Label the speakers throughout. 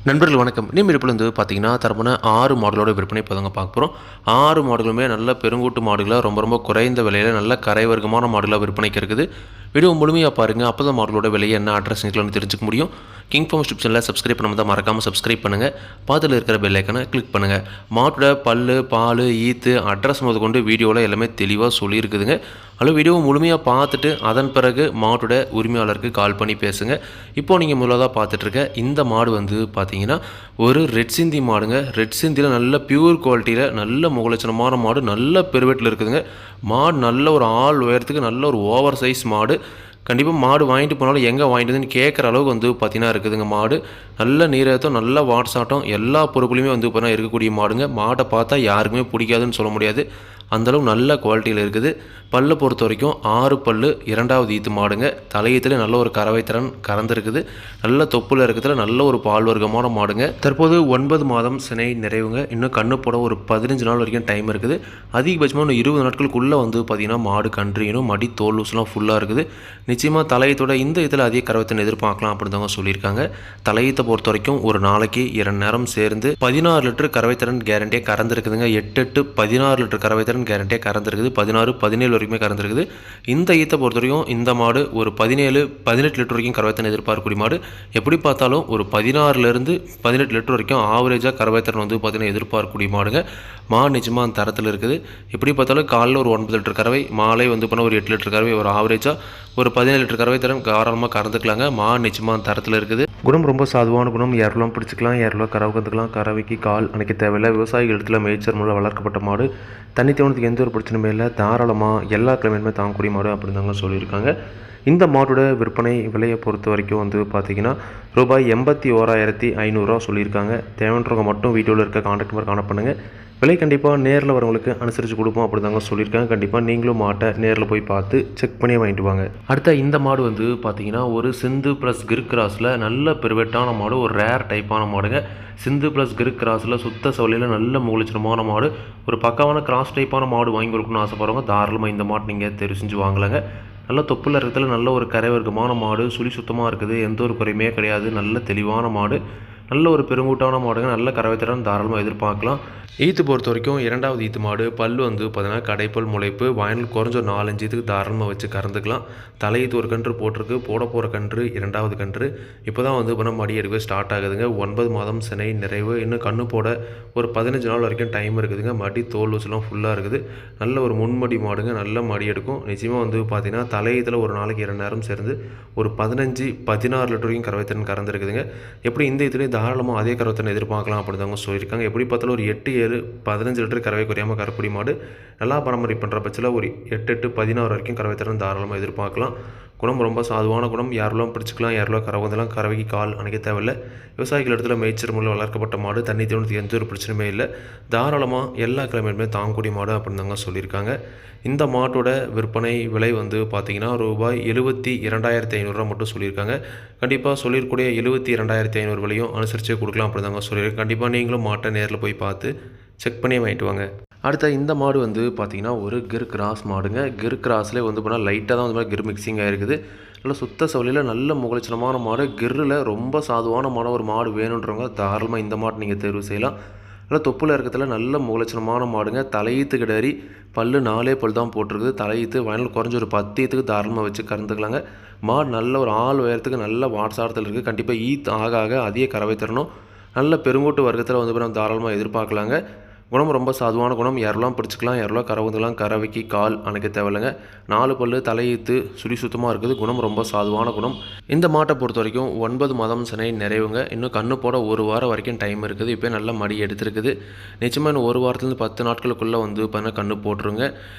Speaker 1: நண்பர்கள் வணக்கம். இனிமேல் வந்து பார்த்தீங்கன்னா, தரமான 6 மாடுகளோட விற்பனை இப்போ தாங்க பார்க்க போறோம். 6 மாடுகளுமே நல்ல பெருங்கூட்டு மாடுகளா ரொம்ப குறைந்த விலையில நல்ல கரை வர்க்கமான மாடுகளா விற்பனைக்கு இருக்குது. வீடியோ முழுமையா பாருங்க. அப்பதான் மாடுகளோட விலை என்ன அட்ரஸ் நீங்களாம் தெரிஞ்சுக்க முடியும். கிங் ஃபார்ம் யூடியூப் சேனலை சப்ஸ்கிரைப் பண்ணாம தான் மறக்காம சப்ஸ்கிரைப் பண்ணுங்க. பக்கத்துல இருக்கிற பெல் ஐகானை கிளிக் பண்ணுங்க. மாட்டோட பல்லு, பால், ஈத்து, அட்ரஸ் முதற்கொண்டு வீடியோவில் எல்லாமே தெளிவாக சொல்லியிருக்குதுங்க. அதில் வீடியோ முழுமையாக பார்த்துட்டு அதன் பிறகு மாட்டோட உரிமையாளருக்கு கால் பண்ணி பேசுங்க. இப்போது நீங்கள் முதலாக பார்த்துட்டு இருக்க இந்த மாடு வந்து பார்த்தீங்கன்னா ஒரு ரெட் சிந்தி மாடுங்க. ரெட் சிந்தியில் நல்ல பியூர் குவாலிட்டியில் நல்ல முகலட்சணமான மாடு, நல்ல பெருவெட்டில் இருக்குதுங்க. மாடு நல்ல ஒரு ஆள் உயரத்துக்கு நல்ல ஒரு ஓவர் சைஸ் மாடு. கண்டிப்பாக மாடு வாங்கிட்டு போனாலும் எங்கே வாங்கிட்டு வந்துன்னு கேட்குற அளவுக்கு வந்து பார்த்தீங்கன்னா இருக்குதுங்க. மாடு நல்ல நீரேற்றம், நல்ல வாட்ஸாட்டம், எல்லா பொருட்களுமே வந்து பார்த்தீங்கன்னா இருக்கக்கூடிய மாடுங்க. மாடை பார்த்தா யாருக்குமே பிடிக்காதுன்னு சொல்ல முடியாது, அந்தளவு நல்ல குவாலிட்டியில் இருக்குது. பல்லை பொறுத்த வரைக்கும் 6 பல்லு, 2வது ஈத்து மாடுங்க. தலையீத்தில் நல்ல ஒரு கறவைத்திறன் கறந்துருக்குது. நல்ல தொப்புல இருக்கிறதுல நல்ல ஒரு பால் வர்க்கமான மாடுங்க. தற்போது 9 மாதம் சினை நிறைவுங்க. இன்னும் கண்ணு போட ஒரு 15 நாள் வரைக்கும் டைம் இருக்குது. அதிகபட்சமாக இன்னும் 20 நாட்களுக்குள்ளே வந்து பார்த்திங்கன்னா மாடு கன்றியணும். மடி தோல் லூஸ்லாம் ஃபுல்லாக இருக்குது. நிச்சயமாக தலையத்தோட இந்த இதில் அதிக கறவைத்திறன் எதிர்பார்க்கலாம் அப்படின்னு தாங்க சொல்லியிருக்காங்க. தலையத்தை பொறுத்த வரைக்கும் ஒரு நாளைக்கு 2 நேரம் சேர்ந்து 16 லிட்டர் கறவைத்திறன் கேரண்டியாக கறந்துருக்குதுங்க. 8 16 லிட்டர் கறவைத்திறன் கேரண்டியாக கறந்துருக்குது. 16 17 வரைக்குமே கறந்துருக்குது. இந்த ஈத்தை பொறுத்த வரைக்கும் இந்த மாடு ஒரு 17 18 லிட்டர் வரைக்கும் கறவைத்திறன் எதிர்பார்க்கக்கூடிய மாடு. எப்படி பார்த்தாலும் ஒரு 16லேருந்து 18 லிட்டர் வரைக்கும் ஆவரேஜாக கறவைத்திறன் வந்து பார்த்தீங்கன்னா எதிர்பார்க்கக்கூடிய மாடுங்க. மாடு நிச்சயமாக அந்த தரத்தில் இருக்குது. எப்படி பார்த்தாலும் காலையில் ஒரு 9 லிட்டர் கறவை, மாலை வந்து பண்ண ஒரு 8 லிட்டர் கறவை, ஒரு ஆவரேஜாக ஒரு 17 லிட்டர் கறவைத்திறன் தாராளமாக கறந்துக்கலாங்க. மாடு நிச்சயமாக அந்த தரத்தில் இருக்குது. குணம் ரொம்ப சாதுவான குணம். யாரெல்லாம் பிடிச்சிக்கலாம், யாரெல்லாம் கறவை கற்றுக்கலாம். கறவைக்கு கால் அணைக்க தேவையில்லை. விவசாயிகள் இடத்துல மேய்ச்சல் மூலம் வளர்க்கப்பட்ட மாடு. தண்ணி தேவனத்துக்கு எந்த ஒரு பிரச்சனையுமே இல்லை. தாராளமாக எல்லா கிழமையுமே தாங்கக்கூடிய மாடு அப்படின்னு தாங்க சொல்லியிருக்காங்க. இந்த மாட்டோட விற்பனை விலையை பொறுத்த வரைக்கும் வந்து பார்த்திங்கன்னா ரூபாய் 81,500 சொல்லியிருக்காங்க. தேவைன்றவங்க மட்டும் வீடியோவில் இருக்க கான்டாக்ட் நம்பர் காண பண்ணுங்கள். விலை கண்டிப்பாக நேரில் வரவங்களுக்கு அனுசரித்து கொடுப்போம் அப்படி தாங்க சொல்லியிருக்காங்க. கண்டிப்பாக நீங்களும் மாட்டை நேரில் போய் பார்த்து செக் பண்ணி வாங்கிட்டு வாங்க. அடுத்த இந்த மாடு வந்து பார்த்திங்கன்னா ஒரு சிந்து ப்ளஸ் கிர் கிராஸில் நல்ல பெருவெட்டான மாடு, ஒரு ரேர் டைப்பான மாடுங்க. சிந்து ப்ளஸ் கிர் கிராஸில் சுத்த சவலையில் நல்ல முகலட்சணமான மாடு, ஒரு பக்காவான கிராஸ் டைப்பான மாடு வாங்கி கொடுக்கணும்னு ஆசைப்படுறவங்க தாராளமாக இந்த மாடு நீங்கள் தெரிவு செஞ்சு வாங்கலாங்க. நல்ல தொப்புல இருக்கிறதுல நல்ல ஒரு கரை வர்க்கமான மாடு, சுழி சுத்தமாக இருக்குது, எந்த ஒரு குறையுமே கிடையாது. நல்ல தெளிவான மாடு, நல்ல ஒரு பெருங்கூட்டான மாடுங்க. நல்ல கறவைத்திறன் தாராளமாக எதிர்பார்க்கலாம். ஈத்து பொறுத்த வரைக்கும் 2வது ஈத்து மாடு. பல் வந்து பார்த்தீங்கன்னா கடைப்பல் முளைப்பு, வாயில் குறைஞ்ச 4-5 ஈத்துக்கு தாராளமாக வச்சு கறந்துக்கலாம். தலையீத்து ஒரு கன்று போட்டிருக்கு. போட போகிற கன்று 2வது கன்று. இப்போ தான் வந்து இப்போ மடி எடுக்க ஸ்டார்ட் ஆகுதுங்க. 9 மாதம் சினை நிறைவு. இன்னும் கண்ணு போட ஒரு 15 நாள் வரைக்கும் டைம் இருக்குதுங்க. மடி தோல் லூஸ்லாம் ஃபுல்லாக இருக்குது. நல்ல ஒரு முன்மடி மாடுங்க. நல்ல மடி எடுக்கும். நிச்சயமாக வந்து பார்த்தீங்கன்னா தலையீத்தில் ஒரு நாளைக்கு 2 நேரம் சேர்ந்து ஒரு 15 16 லிட்டர் வரைக்கும் கறவைத்திறன் கறந்துருக்குதுங்க. எப்படி இந்த இதுலேயும் தாராளமாக அதே கறவைத்திறன் எதிர்பார்க்கலாம் அப்படின்னு தாங்க சொல்லியிருக்காங்க. எப்படி பார்த்தாலும் ஒரு 8 7 15 லிட்டர் கறவை குறையாமல் கறக்கூடிய மாடு. நல்லா பராமரிப்பு பண்ணுற பட்சத்தில் ஒரு 8 16 வரைக்கும் கறவைத்திறன் தாராளமாக எதிர்பார்க்கலாம். குணம் ரொம்ப சாதுவான குணம். யாரெல்லாம் பிடிச்சிக்கலாம், யாரெல்லாம் கறவை வந்தெல்லாம் கறவைக்கு கால் அணைக்க தேவையில்லை. விவசாயிகள் இடத்துல மேய்ச்சல் மூலம் வளர்க்கப்பட்ட மாடு. தண்ணி தேவனத்துக்கு எந்த ஒரு பிரச்சனையுமே இல்லை. தாராளமாக எல்லா கிழமையுமே தாங்கக்கூடிய மாடு அப்படின்னு தாங்க சொல்லியிருக்காங்க. இந்த மாட்டோட விற்பனை விலை வந்து பார்த்திங்கன்னா ரூபாய் 72,500 மட்டும் சொல்லியிருக்காங்க. கண்டிப்பாக சொல்லியிருக்கூடிய 72,500 விலையும் அனுசரித்து கொடுக்கலாம் அப்படின்னு தாங்க சொல்லியிருக்காங்க. கண்டிப்பாக நீங்களும் மாட்டை நேரில் போய் பார்த்து செக் பண்ணி வாங்கிட்டு வாங்க. அடுத்த இந்த மாடு வந்து பார்த்திங்கன்னா ஒரு கிர் கிராஸ் மாடுங்க. கிர் கிராஸ்லேயே வந்து போனால் லைட்டாக தான் வந்து கிர் மிக்சிங் ஆகிருக்குது. நல்ல சுத்த சவலியில் நல்ல முகலட்சணமான மாடு. கிரில் ரொம்ப சாதுவான மாடு ஒரு மாடு வேணுன்றவங்க தாராளமாக இந்த மாடு நீங்கள் தேர்வு செய்யலாம். நல்லா தொப்புல இருக்கிறதுல நல்ல முகலட்சணமான மாடுங்க. தலையீத்து கிடாரி, பல்லு 4 பல் தான் போட்டிருக்குது. தலையீத்து வயலில் குறைஞ்ச ஒரு 10 ஈத்துக்கு தாராளமாக வச்சு கறந்துக்கலாங்க. மாடு நல்ல ஒரு ஆள் உயரத்துக்கு நல்ல வாட்ஸாரத்தில் இருக்குது. கண்டிப்பாக ஈத்து ஆக அதிக கறவை தரணும். நல்ல பெருங்கூட்டு வர்க்கத்தில் வந்து நம்ம தாராளமாக எதிர்பார்க்கலாங்க. குணம் ரொம்ப சாதுவான குணம். யாரெல்லாம் பிடிச்சிக்கலாம், யாரெல்லாம் கறவைலாம். கறவைக்கு கால் அணைக்க தேவையில்லைங்க. 4 பல்லு, தலையீத்து சுழி சுத்தமாக இருக்குது. குணம் ரொம்ப சாதுவான குணம். இந்த மாட்டை பொறுத்த வரைக்கும் 9 மாதம் சினை நிறைவுங்க. இன்னும் கண்ணு போட ஒரு வாரம் வரைக்கும் டைம் இருக்குது. இப்போ நல்லா மடி எடுத்துருக்குது. நிச்சயமாக இன்னும் ஒரு வாரத்துலேருந்து 10 நாட்களுக்குள்ளே வந்து பார்த்தீங்கன்னா கண்ணு போட்டுருங்க.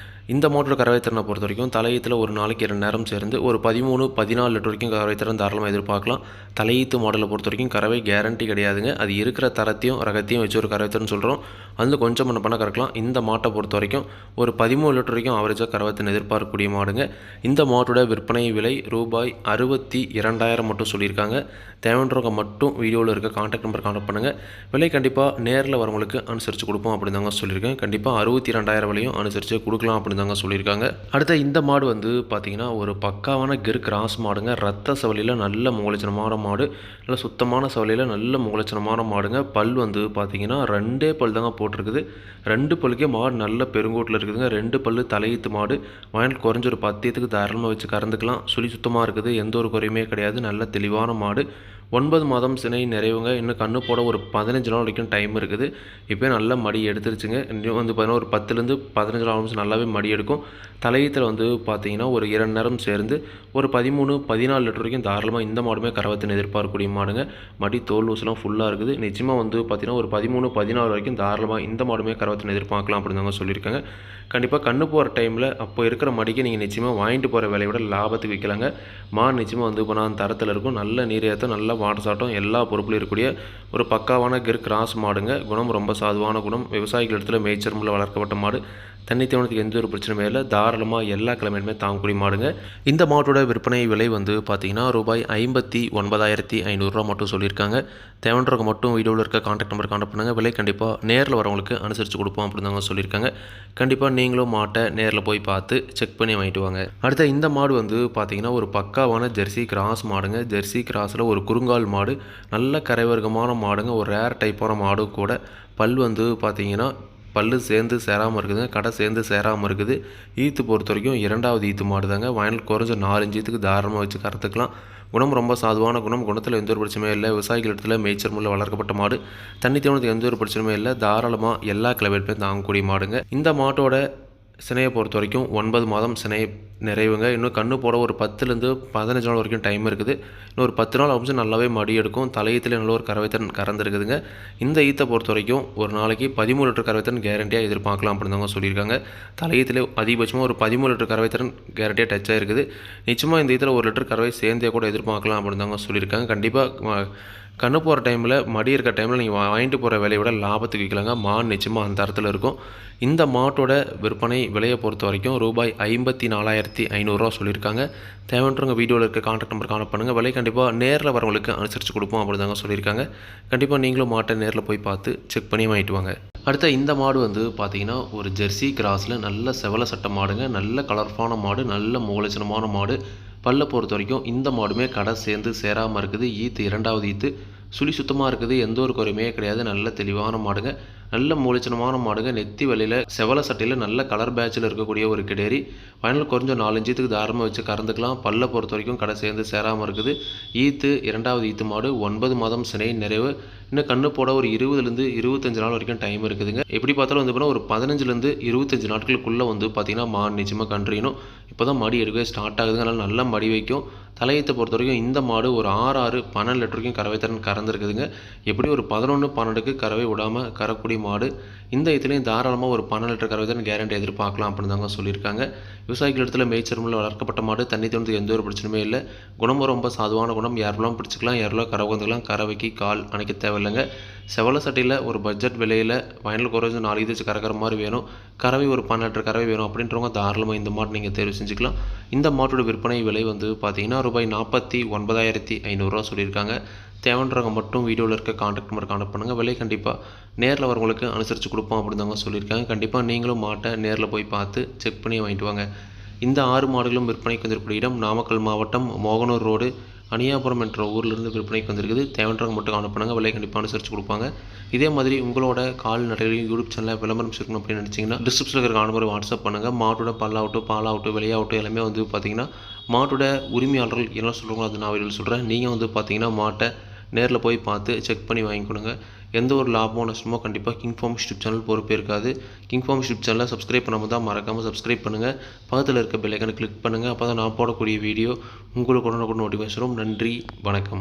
Speaker 1: இந்த மாட்டோட கறவைத்திறனை பொறுத்த வரைக்கும் தலையீத்தில் ஒரு நாளைக்கு 2 நேரம் சேர்ந்து ஒரு 13 14 லிட்டர் வரைக்கும் கறவைத்திறன் தாராளமாக எதிர்பார்க்கலாம். தலையீத்து மாடலை பொறுத்த வரைக்கும் கறவை கேரண்டி கிடையாதுங்க. அது இருக்கிற தரத்தையும் ரகத்தையும் வச்சு ஒரு கறவைத்திறன் சொல்கிறோம். வந்து கொஞ்சம் பண்ண கறக்கலாம். இந்த மாட்டை பொறுத்த வரைக்கும் ஒரு 13 லிட்டர் வரைக்கும் ஆவரேஜாக கறவைத்திறன் எதிர்பார்க்கக்கூடிய மாடுங்க. இந்த மாட்டோட விற்பனை விலை ரூபாய் 62,000 மட்டும் சொல்லியிருக்காங்க. தேவைன்றவங்க மட்டும் வீடியோவில் இருக்க கான்டாக்ட் நம்பர் கான்டாக்ட் பண்ணுங்கள். விலை கண்டிப்பாக நேரில் வரவங்களுக்கு அனுசரித்து கொடுப்போம் அப்படின்னு தாங்க சொல்லியிருக்கேன். கண்டிப்பாக 62,000 விலையும் அனுசரித்து கொடுக்கலாம் அப்படின்னு அப்படின்னு தாங்க சொல்லியிருக்காங்க. அடுத்த இந்த மாடு வந்து பார்த்தீங்கன்னா ஒரு பக்காவான கிர் கிராஸ் மாடுங்க. ரத்த சவலியில் நல்ல முகலட்சணமான மாடு, நல்ல சுத்தமான சவலியில் நல்ல முகலட்சணமான மாடுங்க. பல் வந்து பார்த்தீங்கன்னா 2 பல் தாங்க போட்டிருக்குது. 2 பல்லுக்கே மாடு நல்ல பெருங்கூட்டில் இருக்குதுங்க. 2 பல்லு தலையீத்து மாடு. வாயில் குறைஞ்ச ஒரு 10 ஈத்துக்கு தாராளமாக வச்சு கறந்துக்கலாம். சுழி சுத்தமாக இருக்குது, எந்த ஒரு குறையுமே கிடையாது. நல்ல தெளிவான மாடு. 9 மாதம் சினை நிறைவுங்க. இன்னும் கண்ணு போட ஒரு 15 நாள் வரைக்கும் டைம் இருக்குது. இப்போயே நல்லா மடி எடுத்துருச்சுங்க. இன்னும் வந்து பார்த்தீங்கன்னா ஒரு 10லேருந்து 15 நாள் நல்லாவே மடி எடுக்கும். தலையீத்தில் வந்து பார்த்தீங்கன்னா ஒரு 2 நேரம் சேர்ந்து ஒரு 13, 14 லிட்டர் வரைக்கும் தாராளமாக இந்த மாடுமே கறவத்தின் எதிர்பார்க்கக்கூடிய மாடுங்க. மடி தோல் ஊசலாம் ஃபுல்லாக இருக்குது. நிச்சயமாக வந்து பார்த்தீங்கன்னா ஒரு 13, 14 வரைக்கும் தாராளமாக இந்த மாடுமே கறவத்தின் எதிர்பார்க்கலாம் அப்படின்னு தாங்க சொல்லியிருக்காங்க. கண்டிப்பாக கண்ணு போகிற டைமில் அப்போ இருக்கிற மடிக்கு நீங்கள் நிச்சயமாக வாங்கிட்டு போகிற விலையை விட லாபத்துக்கு விற்கலாங்க. மாடு நிச்சயமாக வந்து இப்போ நான் தரத்தில் இருக்கும். நல்ல நீரேற்றம், நல்ல வாட்டர் சாட்டம் எல்லா பொறுப்புலையும் இருக்கக்கூடிய ஒரு பக்காவான கிர் கிராஸ் மாடுங்க. குணம் ரொம்ப சாதுவான குணம். விவசாயிகள் இடத்துல மேய்ச்சல் வளர்க்கப்பட்ட மாடு. தண்ணி தேவனத்துக்கு எந்த ஒரு பிரச்சனையுமே இல்லை. தாராளமாக எல்லா கிழமையுமே தாங்கக்கூடிய மாடுங்க. இந்த மாட்டோட விற்பனை விலை வந்து பார்த்தீங்கன்னா ரூபாய் 59,500 மட்டும் சொல்லியிருக்காங்க. தேவன்றவங்க மட்டும் வீடியோவில் இருக்க கான்டாக்ட் நம்பர் கான்டாக்ட் பண்ணுங்கள். விலை கண்டிப்பாக நேரில் வரவங்களுக்கு அனுசரித்து கொடுப்போம் அப்படின்னு தாங்க சொல்லியிருக்காங்க. கண்டிப்பாக நீங்களும் மாட்டை நேரில் போய் பார்த்து செக் பண்ணி வாங்கிட்டு வாங்க. அடுத்த இந்த மாடு வந்து பார்த்தீங்கன்னா ஒரு பக்காவான ஜெர்சி கிராஸ் மாடுங்க. ஜெர்சி கிராஸில் ஒரு குறுங்கால் மாடு. நல்ல கரைவர்க்கமான மாடுங்க. ஒரு ரேர் டைப்பான மாடும் கூட. பல் வந்து பார்த்தீங்கன்னா பல்லு சேர்ந்து சேராமல் இருக்குதுங்க. கடை சேர்ந்து சேராமல் இருக்குது. ஈத்து பொறுத்த வரைக்கும் 2வது ஈத்து மாடு தாங்க. வயல் குறைஞ்ச 4-5 ஈத்துக்கு தாராளமாக வச்சு கறந்துக்கலாம். குணம் ரொம்ப சாதுவான குணம். குணத்தில் எந்த ஒரு பிரச்சனையும் இல்லை. விவசாயிகள் இடத்துல மேய்ச்சல் முறையில் வளர்க்கப்பட்ட மாடு. தண்ணி தேவனத்துக்கு எந்த ஒரு பிரச்சனையுமே இல்லை. தாராளமாக எல்லா கிளைமேட்டுமே தாங்கக்கூடிய மாடுங்க. இந்த மாட்டோட சினையை பொறுத்த வரைக்கும் 9 மாதம் சினை நிறைவுங்க. இன்னும் கண்ணு போட ஒரு 10லேருந்து 15 நாள் வரைக்கும் டைம் இருக்குது. இன்னும் ஒரு 10 நாள் ஆகும் நல்லாவே மடி எடுக்கும். தலையீத்தில் நல்ல ஒரு கறவைத்தன் கறந்துருக்குதுங்க. இந்த ஈத்தை பொறுத்த வரைக்கும் ஒரு நாளைக்கு 13 லிட்டர் கறவைத்தன் கேரண்டியாக எதிர்பார்க்கலாம் அப்படின்னு தாங்க சொல்லியிருக்காங்க. தலையீத்தில் அதிகபட்சமாக ஒரு 13 லிட்டர் கறவைத்தன் கேரண்டியாக டச் ஆகிருக்குது. நிச்சயமாக இந்த ஈத்தில் 1 லிட்டர் கறவை சேர்ந்தே கூட எதிர்பார்க்கலாம் அப்படின்னு தாங்க சொல்லியிருக்காங்க. கண்டிப்பாக கண்ணு போகிற டைமில் மடி இருக்கிற டைமில் நீங்கள் வாங்கிட்டு போகிற விலையை விட லாபத்துக்கு விற்கலாங்க. மாடு நிச்சயமாக அந்த தரத்தில் இருக்கும். இந்த மாட்டோட விற்பனை விலையை பொறுத்த வரைக்கும் ரூபாய் 54,500 சொல்லியிருக்காங்க. தேவைன்றவங்க வீடியோவில் இருக்க கான்டாக்ட் நம்பர் கான்டாக்ட் பண்ணுங்கள். விலை கண்டிப்பாக நேரில் வரவங்களுக்கு அனுசரித்து கொடுப்போம் அப்படி தாங்க சொல்லியிருக்காங்க. கண்டிப்பாக நீங்களும் மாட்டை நேரில் போய் பார்த்து செக் பண்ணி வாங்கிட்டு வாங்க. அடுத்த இந்த மாடு வந்து பார்த்தீங்கன்னா ஒரு ஜெர்சி கிராஸில் நல்ல செவல சட்ட மாடுங்க. நல்ல கலர்ஃபான மாடு, நல்ல மூலச்சனமான மாடு. பல்லை பொறுத்த வரைக்கும் இந்த மாடுமே கடை சேர்ந்து சேராமல் இருக்குது. ஈத்து 2வது ஈத்து. சுழி சுத்தமாக இருக்குது, எந்த ஒரு குறையுமே கிடையாது. நல்ல தெளிவான மாடுங்க. நல்ல மூலச்சனமான மாடுங்க. நெத்தி வலையில் செவல சட்டையில் நல்ல கலர் பேட்சில் இருக்கக்கூடிய ஒரு கிடேரி. ஃபைனல் குறைஞ்ச 4-5 ஈத்துக்கு தாராளமாக வச்சு கறந்துக்கலாம். பல்லை பொறுத்த வரைக்கும் கடை சேர்ந்து சேராமல் இருக்குது. ஈத்து 2வது ஈத்து மாடு. 9 மாதம் சினை நிறைவு. இன்னும் கண்ணு போட ஒரு 20லேருந்து 25 நாள் வரைக்கும் டைம் இருக்குதுங்க. எப்படி பார்த்தாலும் வந்து பார்த்தீங்கன்னா ஒரு 15லேருந்து 25 நாட்களுக்குள்ளே வந்து பார்த்தீங்கன்னா மாடு நிச்சயமாக கன்றியணும். இப்போ தான் மடி எடுக்கவே ஸ்டார்ட் ஆகுதுங்க. அதனால் நல்லா மடி வைக்கும். தலையீத்தை பொறுத்த வரைக்கும் இந்த மாடு ஒரு 6, 12 லிட்டர் வரைக்கும் கறவை திறன் கறந்துருக்குதுங்க. எப்படி ஒரு 11, 12க்கு கறவை விடாமல் கறக்கூடிய மாடு. இந்த இதுலேயும் தாராளமாக ஒரு 12 லிட்டர் கறவை திறன் கேரண்டி எதிர்பார்க்கலாம் அப்படின்னு தாங்க சொல்லியிருக்காங்க. விவசாயிகள் இடத்துல மேய்ச்சல் முறையில் வளர்க்கப்பட்ட மாடு. தண்ணி தோணுறதுக்கு எந்த ஒரு பிரச்சனையுமே இல்லை. குணமும் ரொம்ப சாதுவான குணம். யாரெல்லாம் பிடிச்சிக்கலாம், யாரெல்லாம் கறவை வந்துக்கலாம். கறவைக்கு கால் அணைக்க தேவையில்லைங்க. செவல சட்டையில் ஒரு பட்ஜெட் விலையில் ஃபைனல் குறைஞ்சு 4 ஈத்து வச்சு கறக்கிற மாதிரி வேணும். கறவை ஒரு 12 லிட்டர் கறவை வேணும் அப்படின்றவங்க தாராளமாக இந்த மாடு நீங்கள் தேர்வு செஞ்சுக்கலாம். இந்த மாட்டோட விற்பனை விலை வந்து பார்த்தீங்கன்னா ரூபாய் 49,500 சொல்லியிருக்காங்க. தேவைன்றவங்க மட்டும் வீடியோவில் இருக்க கான்டாக்ட் நம்பர் கான்டாக்ட் பண்ணுங்கள். விலை கண்டிப்பாக நேரில் வரவங்களுக்கு அனுசரித்து கொடுப்போம் அப்படின்னு தாங்க சொல்லியிருக்காங்க. கண்டிப்பாக நீங்களும் மாட்டை நேரில் போய் பார்த்து செக் பண்ணி வாங்கிட்டு வாங்க. இந்த 6 மாடுகளும் விற்பனைக்கு வந்திருக்கக்கூடிய இடம் நாமக்கல் மாவட்டம் மோகனூர் ரோடு அணியாபுரம் என்ற ஊர்லேருந்து விற்பனைக்கு வந்திருக்குது. தேவைன்றவங்க மட்டும் கான்டாக்ட் பண்ணுங்கள். விலை கண்டிப்பாக அனுசரித்து கொடுப்பாங்க. இதே மாதிரி உங்களோட கால்நடைகளையும் யூடியூப் சேனலில் விளம்பரம் சேர்க்கணும் அப்படின்னு நினச்சிங்கன்னா டிஸ்கிரிப்ஷனில் இருக்கிற நம்பர் வாட்ஸ்அப் பண்ணுங்கள். மாட்டோட பாலாகட்டும் விலையாகட்டும் எல்லாமே வந்து பார்த்தீங்கன்னா மாட்டோட உரிமையாளர்கள் என்ன சொல்கிறாங்களோ அது நான் வீடியோவில் சொல்கிறேன். நீங்கள் வந்து பார்த்தீங்கன்னா மாட்டை நேரில் போய் பார்த்து செக் பண்ணி வாங்கி கொடுங்க. எந்த ஒரு லாபமோ நஷ்டமோ கண்டிப்பாக கிங் ஃபார்ம் யூடியூப் சேனல் பொறுப்பே இருக்காது. கிங் ஃபார்ம் யூடியூப் சேனலை சப்ஸ்கிரைப் பண்ணாமல் தான் மறக்காமல் சப்ஸ்கிரைப் பண்ணுங்கள். பக்கத்தில் இருக்க பெல் ஐக்கானை கிளிக் பண்ணுங்கள். அப்போ தான் நான் போடக்கூடிய வீடியோ உங்களுக்கு உடனுக்குடன் நோட்டிஃபிகேஷன் வரும். நன்றி, வணக்கம்.